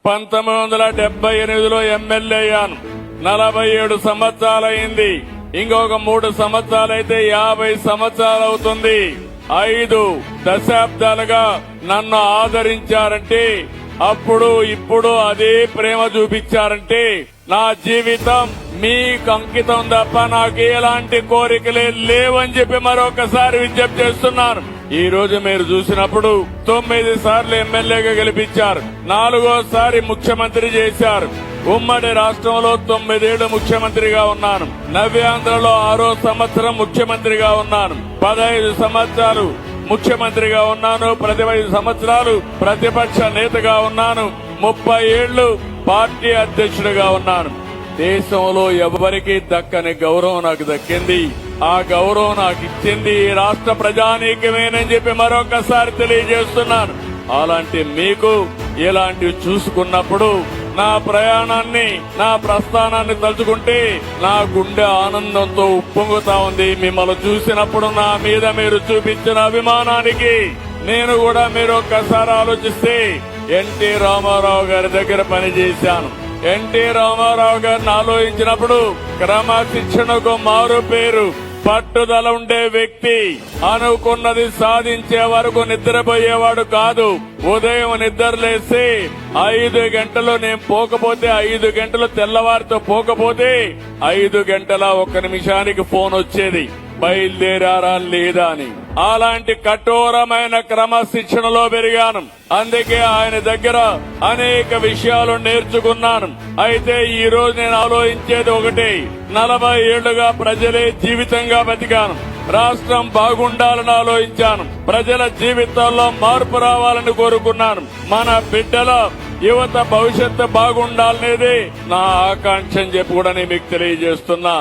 1978లో MLA అయ్యాను. 47 సంవత్సరాలైంది. ఇంకొక 3 సంవత్సరాలైతే 50 సంవత్సరాలు అవుతుంది. 5 దశాబ్దాలుగా నన్ను ఆదరించారంటే, అప్పుడు ఇప్పుడు అదే ప్రేమ చూపించారంటే నా జీవితం మీకు అంకితం తప్ప నాకు ఎలాంటి కోరికలే లేవని చెప్పి మరొకసారి విజ్ఞప్తి చేస్తున్నాను. ఈ రోజు మీరు చూసినప్పుడు 9 సార్లు ఎమ్మెల్యేగా గెలిపించారు, 4వసారి ముఖ్యమంత్రి చేశారు. ఉమ్మడి రాష్ట్రంలో 9 ఏళ్లు ముఖ్యమంత్రిగా ఉన్నాను. నవ్యాంధ్రలో 6వ సంవత్సరం ముఖ్యమంత్రిగా ఉన్నాను. 15 సంవత్సరాలు ముఖ్యమంత్రిగా ఉన్నాను. 15 సంవత్సరాలు ప్రతిపక్ష నేతగా ఉన్నాను. 30 ఏళ్లు పార్టీ అధ్యక్షుడిగా ఉన్నాను. దేశంలో ఎవరికి దక్కని గౌరవం నాకు దక్కింది. ఆ గౌరవం నాకు ఇచ్చింది ఈ రాష్ట్ర ప్రజానీకమేనని చెప్పి మరొకసారి తెలియజేస్తున్నాను. అలాంటి మీకు ఇలాంటివి చూసుకున్నప్పుడు నా ప్రయాణాన్ని, నా ప్రస్థానాన్ని తలుచుకుంటే నా గుండె ఆనందంతో ఉప్పొంగుతా ఉంది. మిమ్మల్ని చూసినప్పుడు నా మీద మీరు చూపించిన అభిమానానికి నేను కూడా మీరు ఒక్కసారి ఆలోచిస్తే ఎన్టీ రామారావు గారి దగ్గర పనిచేశాను. ఎన్టీ రామారావు గారిని ఆలోచించినప్పుడు క్రమశిక్షణకు మారు పేరు, పట్టుదల ఉండే వ్యక్తి. అనుకున్నది సాధించే వరకు నిద్రపోయేవాడు కాదు. ఉదయం నిద్రలేసి 5 గంటలు నేను పోకపోతే, 5 గంటలు తెల్లవారితో పోకపోతే 5 గంటల 1 నిమిషానికి ఫోన్ వచ్చేది, బయలుదేరారా లేదా అని. అలాంటి కఠోరమైన క్రమశిక్షణలో పెరిగాను. అందుకే ఆయన దగ్గర అనేక విషయాలు నేర్చుకున్నాను. అయితే ఈ రోజు నేను ఆలోచించేది ఒకటే, 40 ఏళ్లుగా ప్రజలే జీవితంగా బతికాను. రాష్ట్రం బాగుండాలని ఆలోచించాను. ప్రజల జీవితాల్లో మార్పు రావాలని కోరుకున్నాను. మన బిడ్డల యువత భవిష్యత్తు బాగుండాలనేది నా ఆకాంక్ష అని చెప్పి కూడా నేను మీకు తెలియజేస్తున్నా.